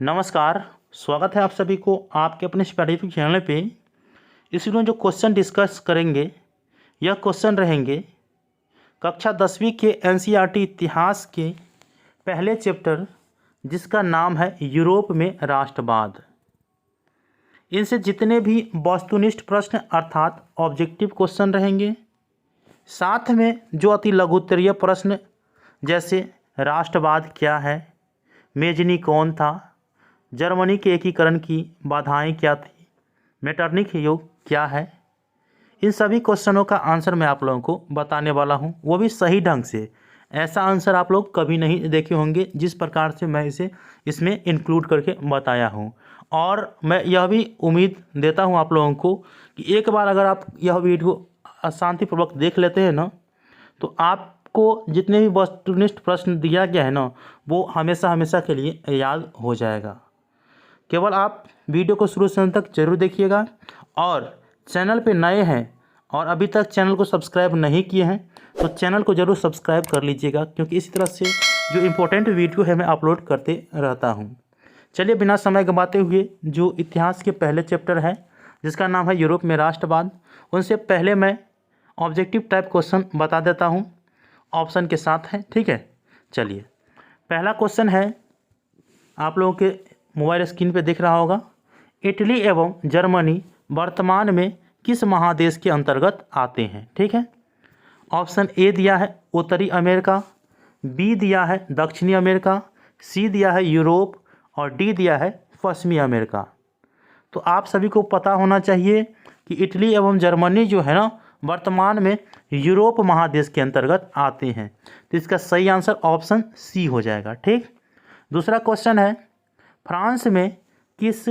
नमस्कार। स्वागत है आप सभी को आपके अपने स्पेसिफिक चैनल पे। इसमें जो क्वेश्चन डिस्कस करेंगे यह क्वेश्चन रहेंगे कक्षा 10वीं के एनसीईआरटी इतिहास के पहले चैप्टर जिसका नाम है यूरोप में राष्ट्रवाद। इनसे जितने भी वस्तुनिष्ठ प्रश्न अर्थात ऑब्जेक्टिव क्वेश्चन रहेंगे, साथ में जो अति लघुत्तरीय प्रश्न जैसे राष्ट्रवाद क्या है, मेजनी कौन था, जर्मनी के एकीकरण की बाधाएं क्या थी, मेटरनिख युग क्या है, इन सभी क्वेश्चनों का आंसर मैं आप लोगों को बताने वाला हूं, वो भी सही ढंग से। ऐसा आंसर आप लोग कभी नहीं देखे होंगे जिस प्रकार से मैं इसे इसमें इंक्लूड करके बताया हूं। और मैं यह भी उम्मीद देता हूं आप लोगों को कि एक बार अगर आप यह वीडियो शांतिपूर्वक देख लेते हैं ना, तो आपको जितने भी वस्तुनिष्ठ प्रश्न दिया गया है ना, वो हमेशा हमेशा के लिए याद हो जाएगा। केवल आप वीडियो को शुरू से अंत तक जरूर देखिएगा। और चैनल पे नए हैं और अभी तक चैनल को सब्सक्राइब नहीं किए हैं तो चैनल को जरूर सब्सक्राइब कर लीजिएगा, क्योंकि इसी तरह से जो इम्पोर्टेंट वीडियो है मैं अपलोड करते रहता हूँ। चलिए बिना समय गंवाते हुए जो इतिहास के पहले चैप्टर है जिसका नाम है यूरोप में राष्ट्रवाद, उनसे पहले मैं ऑब्जेक्टिव टाइप क्वेश्चन बता देता हूँ, ऑप्शन के साथ है। ठीक है, चलिए पहला क्वेश्चन है, आप लोगों के मोबाइल स्क्रीन पे दिख रहा होगा। इटली एवं जर्मनी वर्तमान में किस महादेश के अंतर्गत आते हैं? ठीक है, ऑप्शन ए दिया है उत्तरी अमेरिका, बी दिया है दक्षिणी अमेरिका, सी दिया है यूरोप और डी दिया है पश्चिमी अमेरिका। तो आप सभी को पता होना चाहिए कि इटली एवं जर्मनी जो है ना, वर्तमान में यूरोप महादेश के अंतर्गत आते हैं। तो इसका सही आंसर ऑप्शन सी हो जाएगा। ठीक, दूसरा क्वेश्चन है, फ्रांस में किस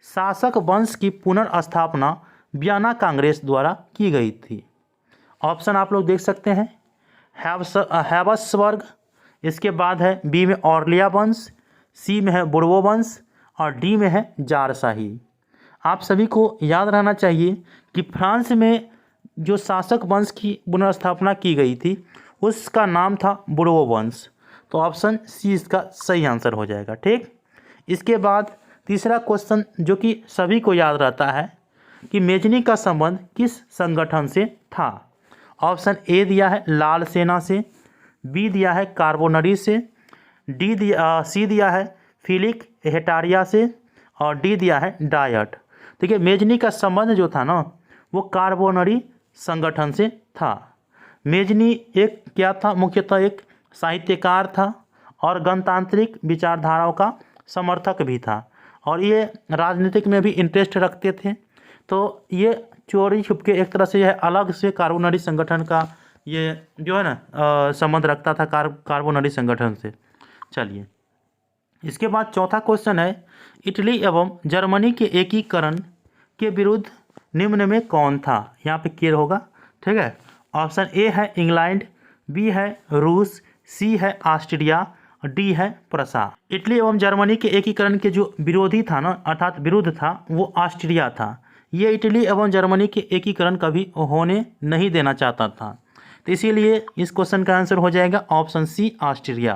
शासक वंश की पुनर्स्थापना वियना कांग्रेस द्वारा की गई थी? ऑप्शन आप लोग देख सकते हैं, हैब्सबर्ग, इसके बाद है बी में ऑर्लिया वंश, सी में है बुर्बो वंश और डी में है जारशाही। आप सभी को याद रहना चाहिए कि फ्रांस में जो शासक वंश की पुनर्स्थापना की गई थी उसका नाम था बुर्बो वंश। तो ऑप्शन सी इसका सही आंसर हो जाएगा। ठीक, इसके बाद तीसरा क्वेश्चन जो कि सभी को याद रहता है कि मेजनी का संबंध किस संगठन से था? ऑप्शन ए दिया है लाल सेना से, बी दिया है कार्बोनरी से, सी दिया है फिलिक हेटारिया से और डी दिया है डायट। देखिए मेजनी का संबंध जो था ना, वो कार्बोनरी संगठन से था। मेजनी एक क्या था? मुख्यतः एक साहित्यकार था और गणतांत्रिक विचारधाराओं का समर्थक भी था और ये राजनीतिक में भी इंटरेस्ट रखते थे। तो ये चोरी छुपके एक तरह से यह अलग से कार्बोनरी संगठन का ये जो है ना संबंध रखता था कार्बोनरी संगठन से। चलिए इसके बाद चौथा क्वेश्चन है, इटली एवं जर्मनी के एकीकरण के विरुद्ध निम्न में कौन था? यहाँ पे क्लियर होगा। ठीक है, ऑप्शन ए है इंग्लैंड, बी है रूस, सी है ऑस्ट्रिया, डी है प्रसा। इटली एवं जर्मनी के एकीकरण के जो विरोधी था ना, अर्थात विरुद्ध था, वो ऑस्ट्रिया था। ये इटली एवं जर्मनी के एकीकरण कभी होने नहीं देना चाहता था, तो इसीलिए इस क्वेश्चन का आंसर हो जाएगा option C Austria.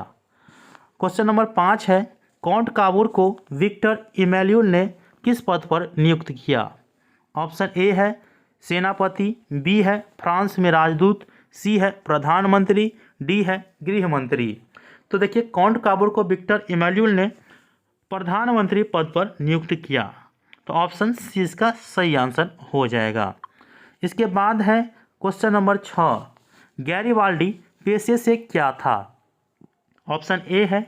Question number 5 है, काउंट काबूर को विक्टर इमैनुएल ने किस पद पर नियुक्त किया? ऑप्शन ए है सेनापति, बी है फ्रांस में राजदूत, सी है प्रधानमंत्री, डी है गृह मंत्री। तो देखिए काउंट काबूर को विक्टर इमैनुएल ने प्रधानमंत्री पद पर नियुक्त किया, तो ऑप्शन सी इसका सही आंसर हो जाएगा। इसके बाद है क्वेश्चन नंबर 6, गैरिबाल्डी पेशे से क्या था? ऑप्शन ए है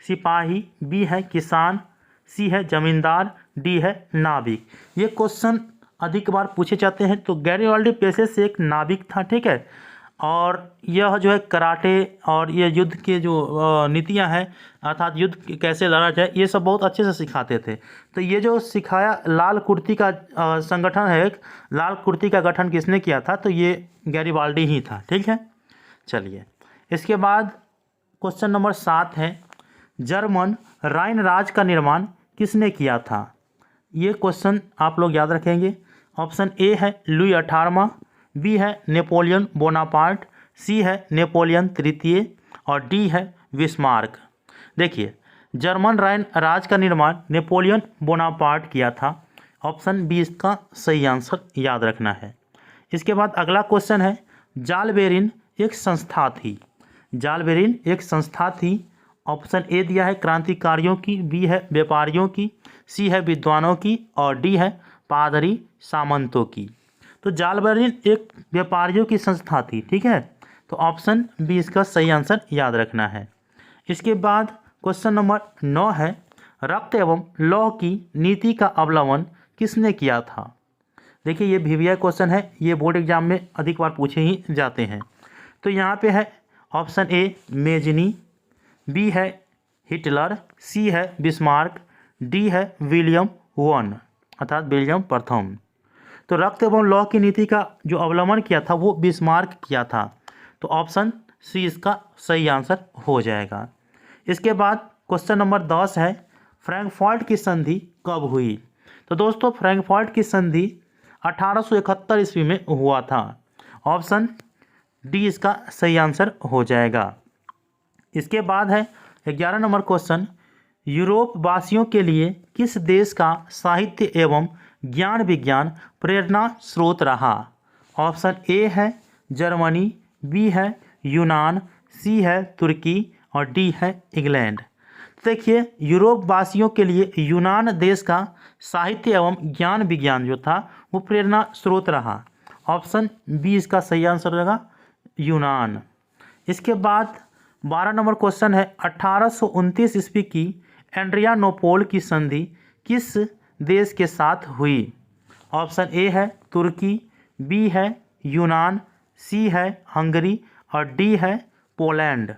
सिपाही, बी है किसान, सी है जमींदार, डी है नाविक। ये क्वेश्चन अधिक बार पूछे जाते हैं। तो गैरिबाल्डी पेशे से एक नाविक था। ठीक है, और यह जो है कराटे और ये युद्ध के जो नीतियां हैं, अर्थात युद्ध कैसे लड़ा जाए, ये सब बहुत अच्छे से सिखाते थे। तो ये जो सिखाया लाल कुर्ती का संगठन है, लाल कुर्ती का गठन किसने किया था? तो ये गैरिबाल्डी ही था। ठीक है, चलिए इसके बाद क्वेश्चन नंबर 7 है, जर्मन राइन राज का निर्माण किसने किया था? ये क्वेश्चन आप लोग याद रखेंगे। ऑप्शन ए है लुई 18वां, बी है नेपोलियन बोनापार्ट, सी है नेपोलियन तृतीय और डी है बिस्मार्क। देखिए जर्मन राइन राज का निर्माण नेपोलियन बोनापार्ट किया था। ऑप्शन बी इसका सही आंसर याद रखना है। इसके बाद अगला क्वेश्चन है, जालबेरिन एक संस्था थी। जालबेरिन एक संस्था थी। ऑप्शन ए दिया है क्रांतिकारियों की, बी है व्यापारियों की, सी है विद्वानों की और डी है पादरी सामंतों की। तो जालबेरिन एक व्यापारियों की संस्था थी, ठीक है। तो ऑप्शन बी इसका सही आंसर याद रखना है। इसके बाद क्वेश्चन नंबर 9 है, रक्त एवं लौह की नीति का अवलंबन किसने किया था। देखिए ये वीवीआई क्वेश्चन है, ये बोर्ड एग्जाम में अधिक बार पूछे ही जाते हैं। तो यहाँ पे है ऑप्शन ए मेजनी, बी है हिटलर, सी है बिस्मार्क, डी है विलियम वन अर्थात विलियम प्रथम। तो रक्त एवं लौह की नीति का जो अवलंबन किया था वो बिस्मार्क किया था। तो ऑप्शन सी इसका सही आंसर हो जाएगा। इसके बाद क्वेश्चन नंबर 10 है, फ्रैंकफर्ट की संधि कब हुई। तो दोस्तों फ्रैंकफर्ट की संधि 1871 ईस्वी में हुआ था। ऑप्शन डी इसका सही आंसर हो जाएगा। इसके बाद है 11 नंबर क्वेश्चन, यूरोप वासियों के लिए किस देश का साहित्य एवं ज्ञान विज्ञान प्रेरणा स्रोत रहा। ऑप्शन ए है जर्मनी, बी है यूनान, सी है तुर्की और डी है इंग्लैंड। देखिए यूरोप वासियों के लिए यूनान देश का साहित्य एवं ज्ञान विज्ञान जो था वो प्रेरणा स्रोत रहा। ऑप्शन बी इसका सही आंसर रहेगा यूनान। इसके बाद 12 नंबर क्वेश्चन है, 1829 ईस्वी की एड्रियानोपोल की संधि किस देश के साथ हुई। ऑप्शन ए है तुर्की, बी है यूनान, सी है हंगरी और डी है पोलैंड।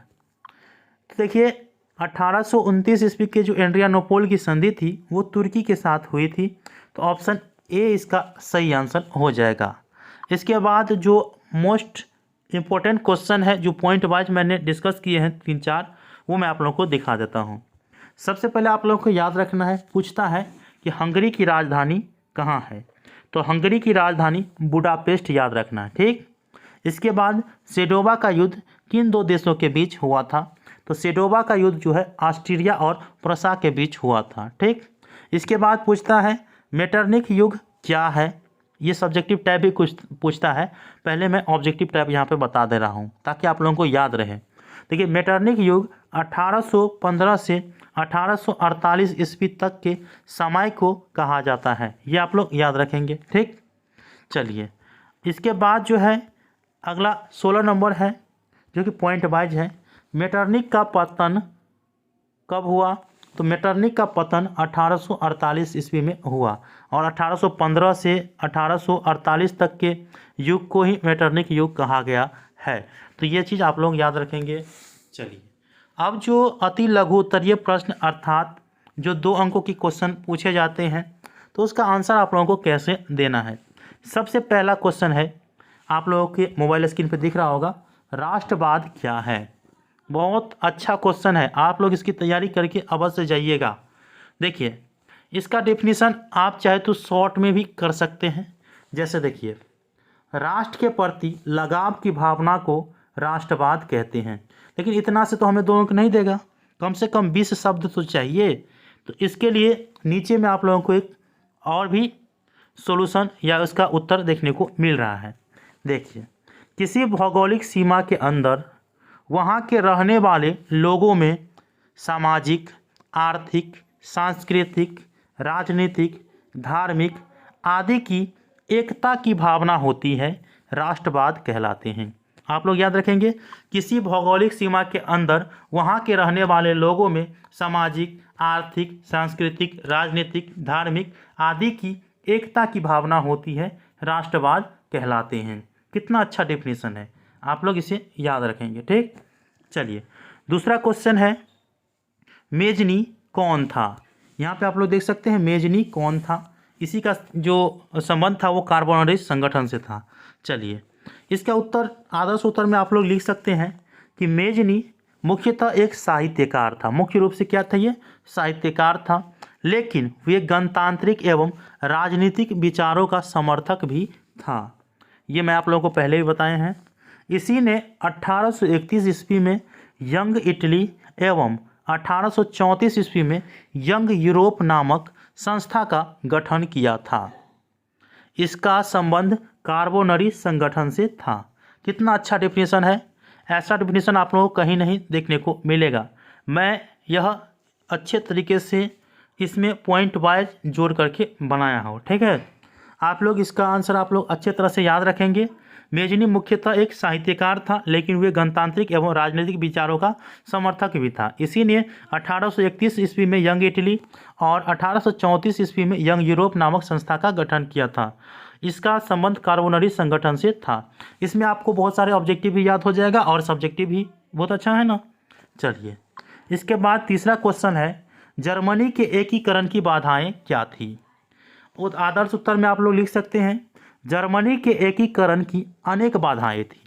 देखिए 1829 ईस्वी के जो एड्रियानोपोल की संधि थी वो तुर्की के साथ हुई थी। तो ऑप्शन ए इसका सही आंसर हो जाएगा। इसके बाद जो मोस्ट इम्पोर्टेंट क्वेश्चन है, जो पॉइंट वाइज मैंने डिस्कस किए हैं 3-4, वो मैं आप लोगों को दिखा देता हूँ। सबसे पहले आप लोगों को याद रखना है, पूछता है कि हंगरी की राजधानी कहाँ है। तो हंगरी की राजधानी बुडापेस्ट याद रखना है, ठीक। इसके बाद सेडोवा का युद्ध किन दो देशों के बीच हुआ था। तो सेडोवा का युद्ध जो है ऑस्ट्रिया और प्रसा के बीच हुआ था, ठीक। इसके बाद पूछता है मेटरनिक युग क्या है। ये सब्जेक्टिव टाइप भी कुछ पूछता है, पहले मैं ऑब्जेक्टिव टाइप यहाँ पे बता दे रहा हूँ ताकि आप लोगों को याद रहे। देखिए मेटरनिक युग 1815 से 1848 ईस्वी तक के समय को कहा जाता है, ये आप लोग याद रखेंगे, ठीक। चलिए इसके बाद जो है अगला 16 नंबर है जो कि पॉइंट वाइज है, मेटरनिक का पतन कब हुआ। तो मेटरनिक का पतन 1848 ईस्वी में हुआ और 1815 से 1848 तक के युग को ही मेटरनिक युग कहा गया है। तो ये चीज़ आप लोग याद रखेंगे। चलिए अब जो अति लघु उत्तरीय प्रश्न अर्थात जो 2 अंकों की क्वेश्चन पूछे जाते हैं तो उसका आंसर आप लोगों को कैसे देना है। सबसे पहला क्वेश्चन है, आप लोगों के मोबाइल स्क्रीन पर दिख रहा होगा, राष्ट्रवाद क्या है। बहुत अच्छा क्वेश्चन है, आप लोग इसकी तैयारी करके अवश्य जाइएगा। देखिए इसका डेफिनेशन आप चाहे तो शॉर्ट में भी कर सकते हैं। जैसे देखिए राष्ट्र के प्रति लगाव की भावना को राष्ट्रवाद कहते हैं। लेकिन इतना से तो हमें 2 अंक नहीं देगा, कम से कम 20 शब्द तो चाहिए। तो इसके लिए नीचे में आप लोगों को एक और भी सॉल्यूशन या उसका उत्तर देखने को मिल रहा है। देखिए किसी भौगोलिक सीमा के अंदर वहाँ के रहने वाले लोगों में सामाजिक, आर्थिक, सांस्कृतिक, राजनीतिक, धार्मिक आदि की एकता की भावना होती है, राष्ट्रवाद कहलाते हैं। आप लोग याद रखेंगे, किसी भौगोलिक सीमा के अंदर वहाँ के रहने वाले लोगों में सामाजिक, आर्थिक, सांस्कृतिक, राजनीतिक, धार्मिक आदि की एकता की भावना होती है, राष्ट्रवाद कहलाते हैं। कितना अच्छा डेफिनेशन है, आप लोग इसे याद रखेंगे, ठीक। चलिए दूसरा क्वेश्चन है, मेजनी कौन था। यहाँ पे आप लोग देख सकते हैं मेजनी कौन था, इसी का जो संबंध था वो कार्बोनाइज संगठन से था। चलिए इसका उत्तर आदर्श उत्तर में आप लोग लिख सकते हैं कि मेजनी मुख्यतः एक साहित्यकार था। मुख्य रूप से क्या था, ये साहित्यकार था, लेकिन वे गणतांत्रिक एवं राजनीतिक विचारों का समर्थक भी था। ये मैं आप लोगों को पहले भी बताए हैं। इसी ने 1831 ईस्वी में यंग इटली एवं 1834 ईस्वी में यंग यूरोप नामक संस्था का गठन किया था। इसका संबंध कार्बोनरी संगठन से था। कितना अच्छा डेफिनेशन है, ऐसा डेफिनेशन आप लोगों को कहीं नहीं देखने को मिलेगा। मैं यह अच्छे तरीके से इसमें पॉइंट वाइज जोड़ करके बनाया हूँ, ठीक है। आप लोग इसका आंसर आप लोग अच्छे तरह से याद रखेंगे। मेजनी मुख्यतः एक साहित्यकार था, लेकिन वे गणतांत्रिक एवं राजनीतिक विचारों का समर्थक भी था। इसी ने 1831 ईस्वी में यंग इटली और 1834 ईस्वी में यंग यूरोप नामक संस्था का गठन किया था। इसका संबंध कार्बोनरी संगठन से था। इसमें आपको बहुत सारे ऑब्जेक्टिव भी याद हो जाएगा और सब्जेक्टिव भी। बहुत अच्छा है ना। चलिए, इसके बाद तीसरा क्वेश्चन है, जर्मनी के एकीकरण की बाधाएं क्या थी। आदर्श उत्तर में आप लोग लिख सकते हैं, जर्मनी के एकीकरण की अनेक बाधाएं थी।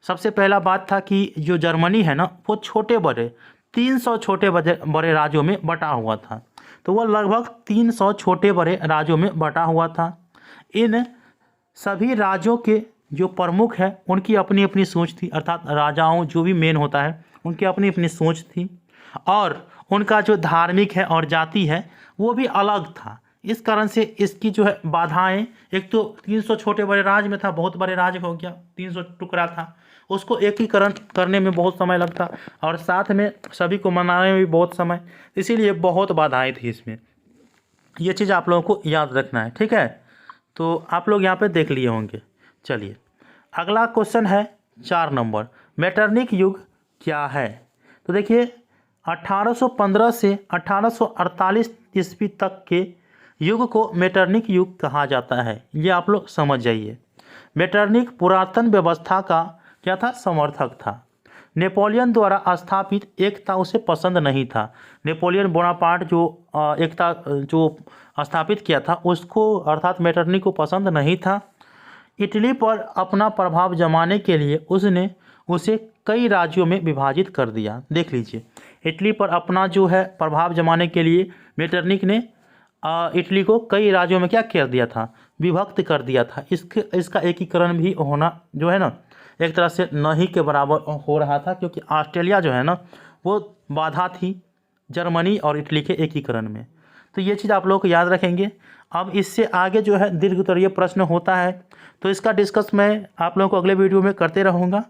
सबसे पहला बात था कि जो जर्मनी है ना, वो छोटे बड़े 300 छोटे बड़े राज्यों में बटा हुआ था। तो वह लगभग 300 छोटे बड़े राज्यों में बटा हुआ था। इन सभी राज्यों के जो प्रमुख हैं उनकी अपनी अपनी सोच थी, अर्थात राजाओं जो भी मेन होता है उनकी अपनी अपनी सोच थी, और उनका जो धार्मिक है और जाति है वो भी अलग था। इस कारण से इसकी जो है बाधाएं, एक तो 300 छोटे बड़े राज्य में था, बहुत बड़े राज्य हो गया, 300 टुकड़ा था, उसको एकीकरण करने में बहुत समय लगता, और साथ में सभी को मनाने में भी बहुत समय, इसीलिए बहुत बाधाएं थी इसमें। ये चीज़ आप लोगों को याद रखना है, ठीक है। तो आप लोग यहाँ पे देख लिए होंगे। चलिए, अगला क्वेश्चन है 4 नंबर, मेटरनिक युग क्या है। तो देखिए, 1815 से 1848 ईस्वी तक के युग को मेटरनिक युग कहा जाता है। ये आप लोग समझ जाइए। मेटरनिक पुरातन व्यवस्था का क्या था, समर्थक था। नेपोलियन द्वारा स्थापित एकता उसे पसंद नहीं था। नेपोलियन बोनापार्ट जो एकता जो स्थापित किया था उसको, अर्थात मेटरनिक को पसंद नहीं था। इटली पर अपना प्रभाव जमाने के लिए उसने उसे कई राज्यों में विभाजित कर दिया। देख लीजिए, इटली पर अपना जो है प्रभाव जमाने के लिए मेटरनिक ने इटली को कई राज्यों में क्या कर दिया था, विभक्त कर दिया था। इसका एकीकरण भी होना जो है ना, एक तरह से नहीं के बराबर हो रहा था, क्योंकि ऑस्ट्रेलिया जो है ना वो बाधा थी जर्मनी और इटली के एकीकरण में। तो ये चीज़ आप लोग को याद रखेंगे। अब इससे आगे जो है दीर्घ उत्तरीय प्रश्न होता है, तो इसका डिस्कस मैं आप लोगों को अगले वीडियो में करते रहूँगा।